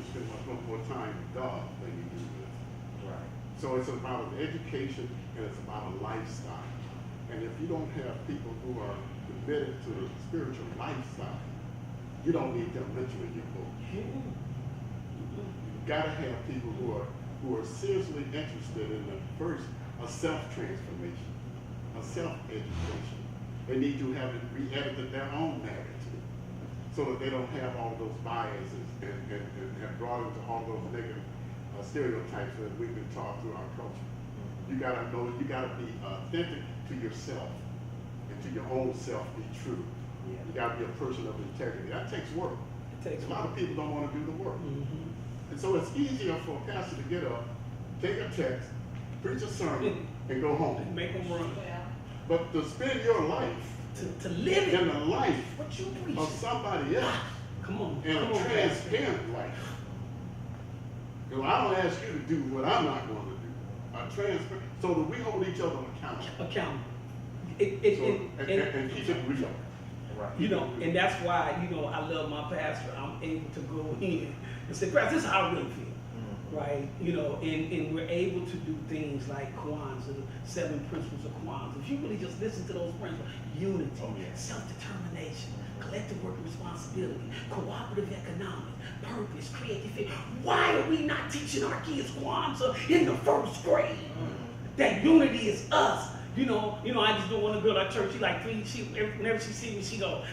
spend much more time with God than you do with. Right. So it's about an education and it's about a lifestyle. And if you don't have people who are committed to the spiritual lifestyle, you don't need them mentoring your book. You've got to have people who are seriously interested in a self-transformation, a self-education. They need to have it re-edited their own narrative so that they don't have all those biases and brought into all those negative stereotypes that we've been taught through our culture. You gotta know, you gotta be authentic to yourself and to your own self, be true. Yeah. You gotta be a person of integrity. That takes work. It takes a lot of people don't want to do the work. Mm-hmm. And so it's easier for a pastor to get up, take a text, preach a sermon, and go home. Make them run. But to spend your life To live in it. the life What you preach? of somebody else, Come on. in Come a on, Pastor. transparent life. You know, I don't ask you to do what I'm not going to do. A transparent, so that we hold each other accountable. Accountable. And keep it real. Right. You know, and that's why, you know, I love my pastor. I'm able to go in and say, Pastor, this is how I really feel. Right? You know, and we're able to do things like Kwanzaa, the 7 principles of Kwanzaa. If you really just listen to those principles, unity, self-determination, collective work and responsibility, cooperative economics, purpose, creativity. Why are we not teaching our kids Kwanzaa in the 1st grade? That unity is us. You know, I just don't want to go to church. She like, whenever she sees me, she go,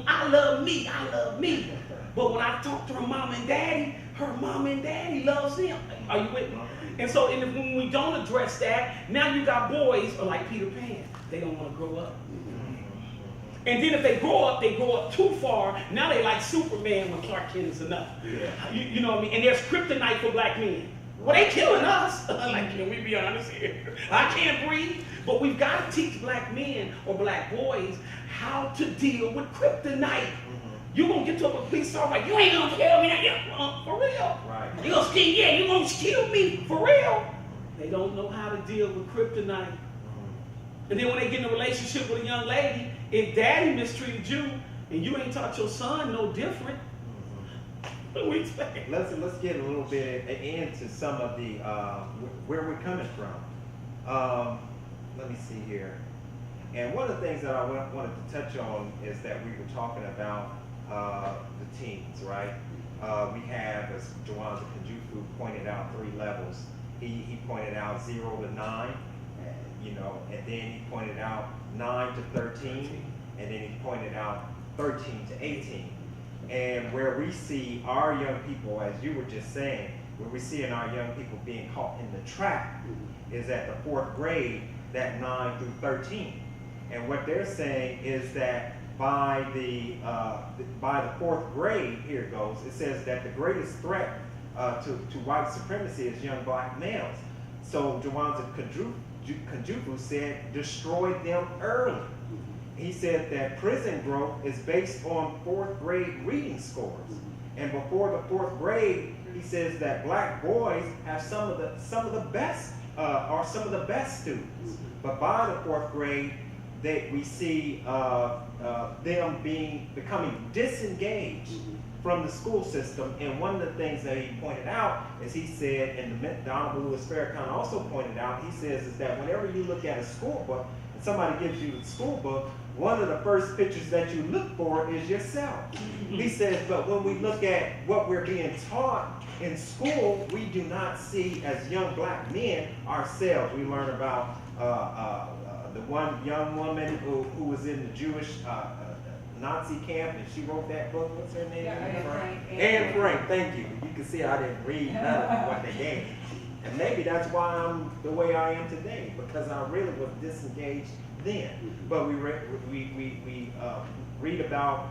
I love me, I love me. But when I talk to her mom and daddy loves them. Are you with me? And so when we don't address that, now you got boys are like Peter Pan. They don't want to grow up. And then if they grow up too far, now they like Superman when Clark Kent is enough. Yeah. You know what I mean? And there's kryptonite for black men. Well, they killing us. Like, can we be honest here? I can't breathe. But we've got to teach black men or black boys how to deal with kryptonite. You're going to get to a police officer, like, you ain't going to kill me. For real. Right. You're going to kill, yeah, you're going to kill me. For real. They don't know how to deal with kryptonite. And then when they get in a relationship with a young lady, if daddy mistreated you and you ain't taught your son no different, what do we expect? Let's get a little bit into some of the where we're coming from. Let me see here. And one of the things that I wanted to touch on is that we were talking about the teens, right? We have, as Jawanza Kanjufu pointed out, 3 levels. He pointed out 0 to 9, you know, and then he pointed out 9 to 13, and then he pointed out 13 to 18. And where we see our young people, as you were just saying, where we see in our young people being caught in the trap is at the 4th grade, that 9 through 13. And what they're saying is that by the 4th grade, here it goes, it says that the greatest threat to white supremacy is young black males. So Jawanza Kanjufu said, destroy them early. He said that prison growth is based on 4th grade reading scores. And before the 4th grade, he says that black boys have some of the best students. But by the 4th grade, we see them becoming disengaged from the school system. And one of the things that he pointed out is he said, and the Honorable Louis Farrakhan also pointed out, he says is that whenever you look at a school book and somebody gives you the school book, one of the first pictures that you look for is yourself. He says, but when we look at what we're being taught in school, we do not see as young black men ourselves. We learn about the one young woman who was in the Jewish Nazi camp, and she wrote that book. What's her name? Anne Frank. Thank you. You can see I didn't read none of what they gave. And maybe that's why I'm the way I am today, because I really was disengaged then. But we read about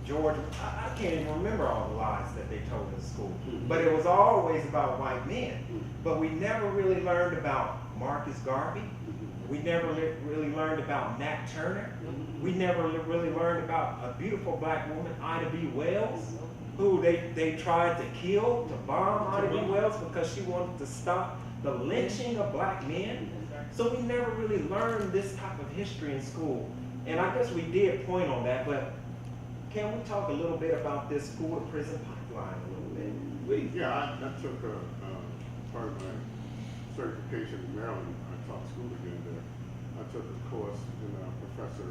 George. I can't even remember all the lies that they told in school. But it was always about white men. But we never really learned about Marcus Garvey. We never really learned about Nat Turner. We never really learned about a beautiful black woman, Ida B. Wells, who they tried to kill, to bomb Ida B. Wells because she wanted to stop the lynching of black men. So we never really learned this type of history in school. And I guess we did point on that, but can we talk a little bit about this school to prison pipeline a little bit? Yeah, I took part of my certification in Maryland. I taught school again there. I took a course in a professor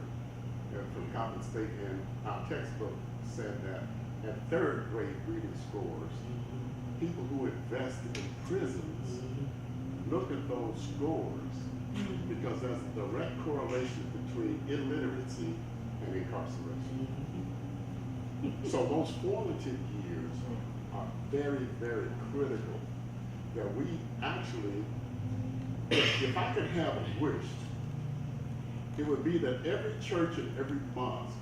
from Coppin State, and our textbook said that at third grade reading scores, people who invest in prisons look at those scores because there's a direct correlation between illiteracy and incarceration. So those formative years are very, very critical that we actually, if I could have a wish, it would be that every church and every mosque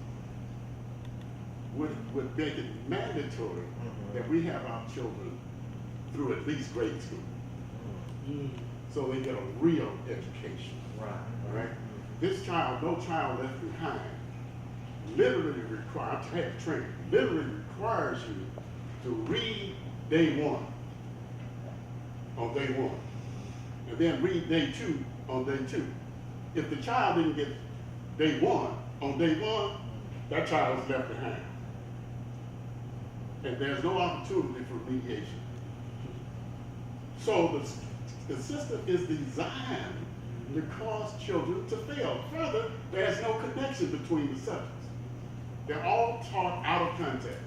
would make it mandatory that we have our children through at least grade school. So they get a real education. Right? This child, no child left behind, literally requires you to read day one on day one, and then read day two on day two. If the child didn't get day one on day one, that child is left behind. And there's no opportunity for remediation. So the system is designed to cause children to fail. Further, there's no connection between the subjects. They're all taught out of context.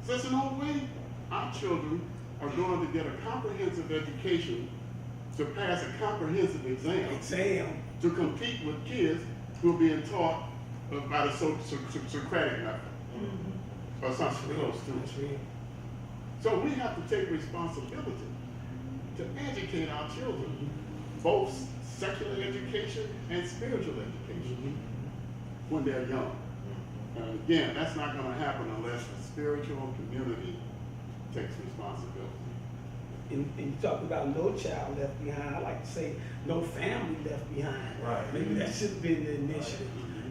So there's no way our children are going to get a comprehensive education to pass a comprehensive exam to compete with kids who are being taught by the Socratic method or something close to it. So we have to take responsibility to educate our children, both secular education and spiritual education, when they're young. And again, that's not going to happen unless the spiritual community takes responsibility. And you talk about no child left behind. I like to say no family left behind. Right. Maybe that should have been the initiative.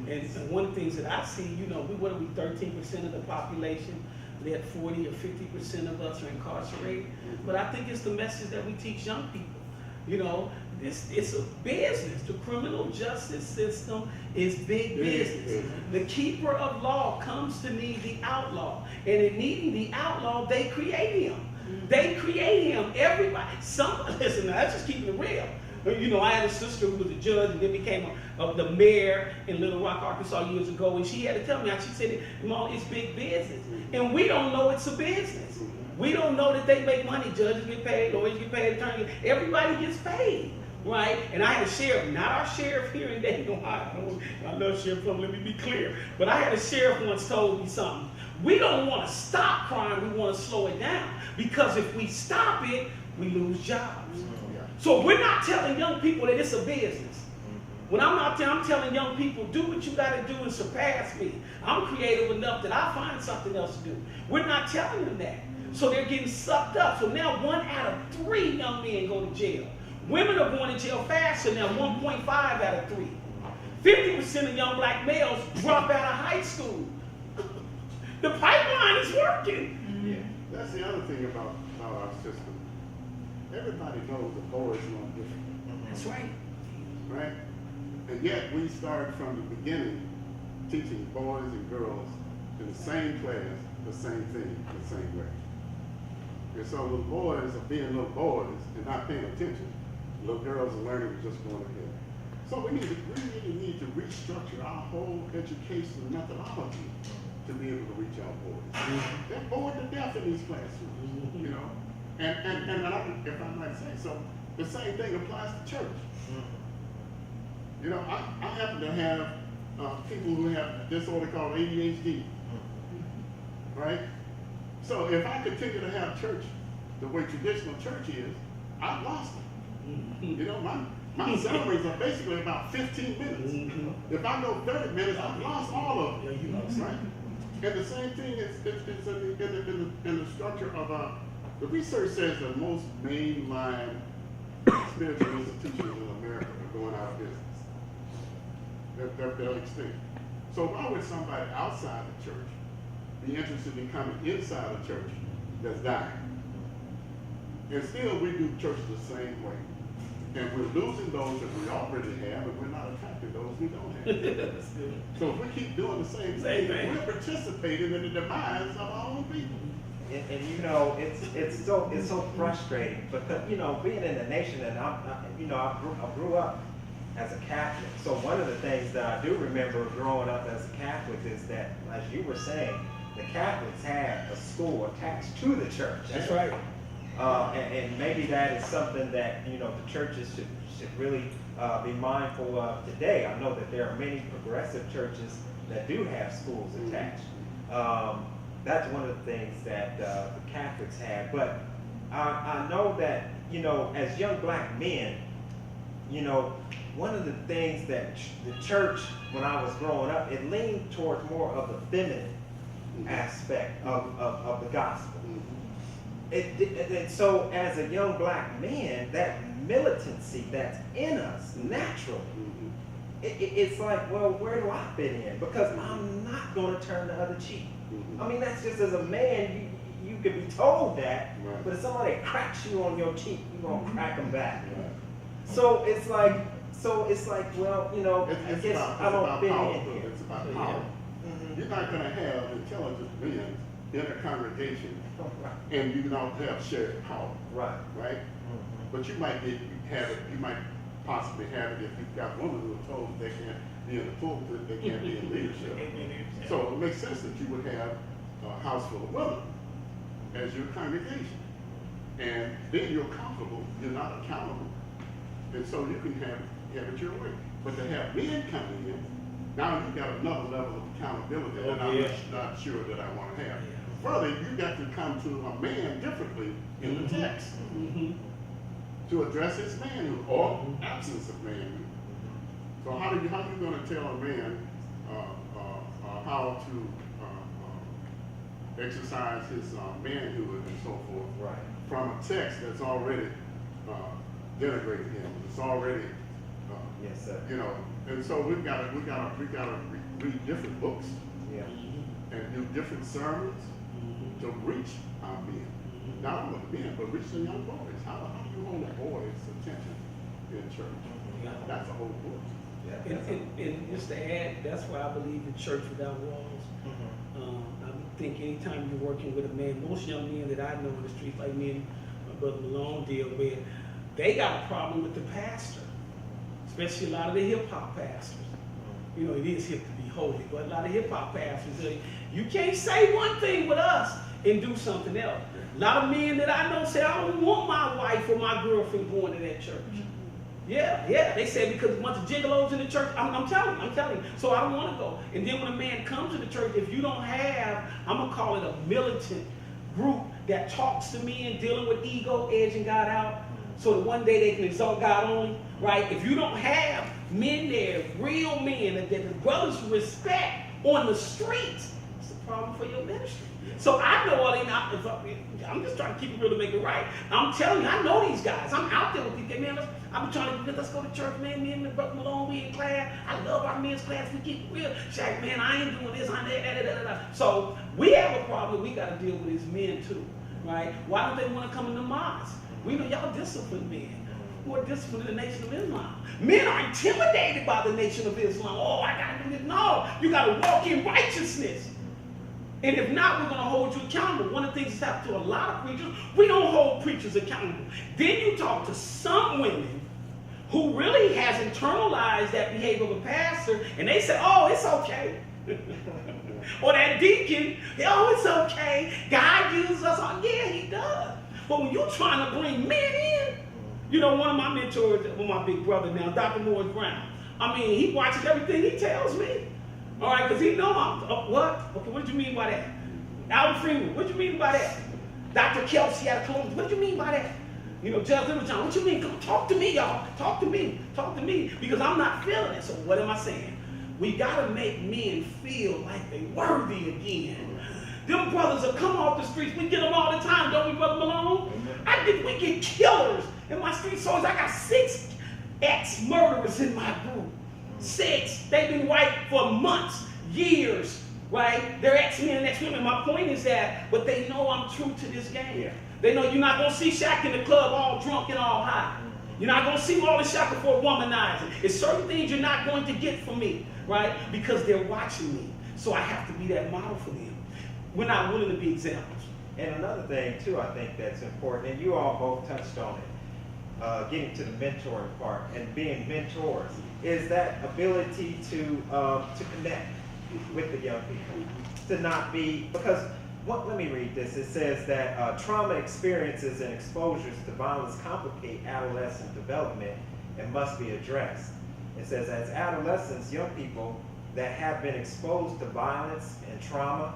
And one of the things that I see, we 13% of the population, that 40 or 50% of us are incarcerated. But I think it's the message that we teach young people. It's a business. The criminal justice system is big business. The keeper of law comes to need the outlaw. And in needing the outlaw, they create him. They create him. Everybody. Listen, that's just keeping it real. I had a sister who was a judge and then became the mayor in Little Rock, Arkansas years ago, and she had to tell me, she said, Mom, it's big business. And we don't know it's a business. We don't know that they make money. Judges get paid, lawyers get paid, attorneys, everybody gets paid, right? And I had a sheriff, not our sheriff here in Dayton, Ohio. I love Sheriff Plum, let me be clear. But I had a sheriff once told me something. We don't want to stop crime, we want to slow it down. Because if we stop it, we lose jobs. So we're not telling young people that it's a business. When I'm out there, I'm telling young people, do what you got to do and surpass me. I'm creative enough that I'll find something else to do. We're not telling them that. So they're getting sucked up. So now 1 out of 3 young men go to jail. Women are going to jail faster now, 1.5 out of 3. 50% of young black males drop out of high school. The pipeline is working. Yeah. That's the other thing about our system. Everybody knows the boys know different. That's right. Right? And yet we start from the beginning teaching boys and girls in the same class the same thing the same way. And so little boys are being little boys and not paying attention. Little girls are learning and just going ahead. So we really need to restructure our whole educational methodology to be able to reach our boys. They're bored to death in these classrooms, And if I might say so, the same thing applies to church. I happen to have people who have a disorder called ADHD, right? So if I continue to have church the way traditional church is, I've lost them. My sermons are basically about 15 minutes. If I go 30 minutes, I've lost all of them, right? And the same thing is in the structure of the research says that most mainline spiritual institutions in America are going out of business. They're extinct. So why would somebody outside the church be interested in coming inside a church that's dying? And still we do church the same way. And we're losing those that we already have, and we're not attracting those we don't have. That's good. So if we keep doing the same thing, we're participating in the demise of our own people. And you know, it's so frustrating because, you know, being in the nation, and I grew up as a Catholic. So one of the things that I do remember growing up as a Catholic is that, as you were saying, the Catholics had a school attached to the church. That's right. And maybe that is something that, you know, the churches should really be mindful of today. I know that there are many progressive churches that do have schools attached. That's one of the things that the Catholics have. But I know that, you know, as young black men, you know, one of the things that the church, when I was growing up, it leaned towards more of the feminine aspect of the gospel. So as a young black man, that militancy that's in us naturally, it's like, well, where do I fit in? Because I'm not going to turn the other cheek. I mean, that's just as a man, you could be told that, but if somebody cracks you on your cheek, you're going to crack them back. So it's like, well, you know, I guess I don't fit in here. It's about power. You're not going to have intelligent men in a congregation and you don't have shared power. Right? But you might have it, you might possibly have it if you've got women who are told they can't be in the pulpit, they can't be in leadership. So it makes sense that you would have a house full of women as your congregation. And then you're comfortable, you're not accountable. And so you can have it your way. But to have men coming in, now you've got another level of accountability that I'm not sure that I want to have. Further, you got to come to a man differently in the text to address his manhood or absence of manhood. So how are you going to tell a man how to exercise his manhood and so forth from a text that's already denigrated him? It's already yes, sir. You know, and so we gotta read different books and do different sermons to reach our men. Not only the men, but reach the young boys. How do you hold a boy's attention in church? That's a whole book. And just to add, that's why I believe in church without walls. I think anytime you're working with a man, most young men that I know in the streets, like me and my brother Malone deal with, they got a problem with the pastor, especially a lot of the hip hop pastors. You know, it is hip to be holy, but a lot of hip hop pastors say, you can't say one thing with us and do something else. A lot of men that I know say, I don't want my wife or my girlfriend going to that church. Yeah, they say because a bunch of gigolos in the church. I'm telling you. So I don't want to go. And then when a man comes to the church, if you don't have, I'm going to call it a militant group that talks to men dealing with ego, edging God out, so that one day they can exalt God only, right? If you don't have men there, real men, that the brothers respect on the streets, it's a problem for your ministry. So I know all they not, I'm just trying to keep it real to make it right. I'm telling you, I know these guys. I'm out there with these guys, man. I'm trying to, let's go to church, man. Me and Brother Malone, we in class. I love our men's class. We get real. Shaq, man, I ain't doing this, I'm that. So we have a problem we got to deal with as men too, right? Why don't they want to come in the mosque? We know y'all disciplined men. More disciplined in the Nation of Islam. Men are intimidated by the Nation of Islam. Oh, I got to do this. No, you got to walk in righteousness. And if not, we're going to hold you accountable. One of the things that's happened to a lot of preachers, we don't hold preachers accountable. Then you talk to some women who really has internalized that behavior of a pastor, and they say, oh, it's okay. Or that deacon, oh, it's okay. God uses us. Oh, yeah, he does. But when you're trying to bring men in, you know, one of my mentors, my big brother now, Dr. Morris Brown, I mean, he watches everything he tells me. All right, because he know I'm, what? Okay, what do you mean by that? Alan Freeman, what do you mean by that? Dr. Kelsey out of Columbus, what do you mean by that? You know, Judge Littlejohn, what you mean? Come talk to me, y'all. Talk to me, because I'm not feeling it. So what am I saying? We got to make men feel like they worthy again. Them brothers will come off the streets. We get them all the time, don't we, Brother Malone? We get killers in my street soldiers. I got 6 ex-murderers in my group. 6. They've been white for months, years, right? They're ex-men and ex-women. My point is that, but they know I'm true to this game. They know you're not going to see Shaq in the club all drunk and all high. You're not going to see all the shaka for womanizing. It's certain things you're not going to get from me, right? Because they're watching me. So I have to be that model for them. We're not willing to be examples. And another thing too, I think that's important, and you all both touched on it, getting to the mentoring part and being mentors, is that ability to connect with the young people, to not be, because let me read this. It says that trauma experiences and exposures to violence complicate adolescent development and must be addressed. It says, as adolescents, young people that have been exposed to violence and trauma,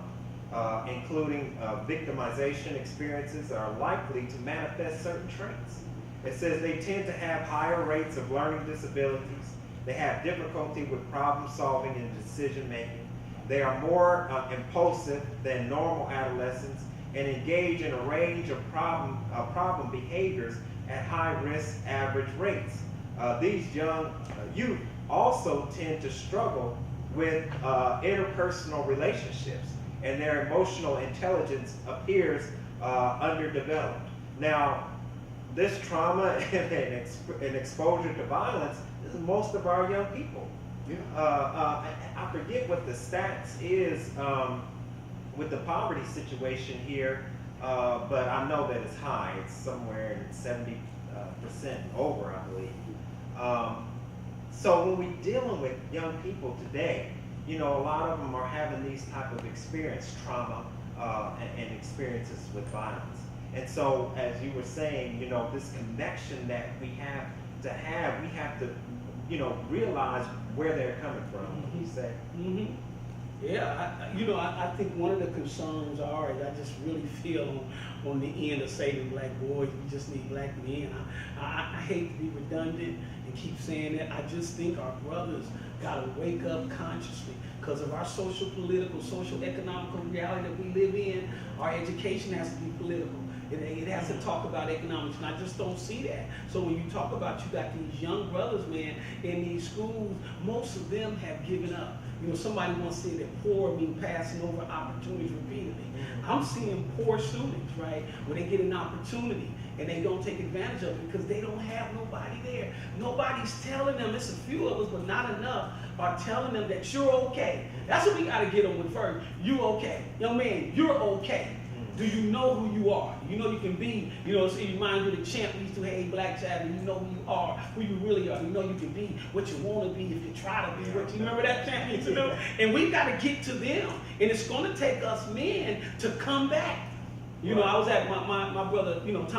including victimization experiences, are likely to manifest certain traits. It says they tend to have higher rates of learning disabilities. They have difficulty with problem solving and decision making. They are more impulsive than normal adolescents and engage in a range of problem behaviors at high risk average rates. These young youth also tend to struggle with interpersonal relationships, and their emotional intelligence appears underdeveloped. Now, this trauma and exposure to violence is most of our young people. Yeah. I forget what the stats is with the poverty situation here, but I know that it's high. It's somewhere in 70% over, I believe. So when we're dealing with young people today, you know, a lot of them are having these type of trauma, and experiences with violence. And so, as you were saying, you know, this connection that we have to, you know, realize where they're coming from. You say? Mm-hmm. Yeah, I think one of the concerns are, is I just really feel on the end of saving black boys, we just need black men. I hate to be redundant and keep saying that. I just think our brothers got to wake up consciously because of our social, political, social, economical reality that we live in. Our education has to be political. It has to talk about economics, and I just don't see that. So when you talk about, you got these young brothers, man, in these schools, most of them have given up. You know, somebody once said that poor mean passing over opportunities repeatedly. I'm seeing poor students, right, when they get an opportunity and they don't take advantage of it because they don't have nobody there. Nobody's telling them, there's a few of us, but not enough, are telling them that you're okay. That's what we got to get them with first. You okay. Young man, you're okay. Do you know who you are? You know you can be, you know, it reminds you of the chant we used to, hey, Black Child, you know who you are, who you really are. You know you can be what you want to be if you try to be what you remember that chant we used to do? And we got to get to them. And it's going to take us men to come back. You know, I was at my brother, you know, Tom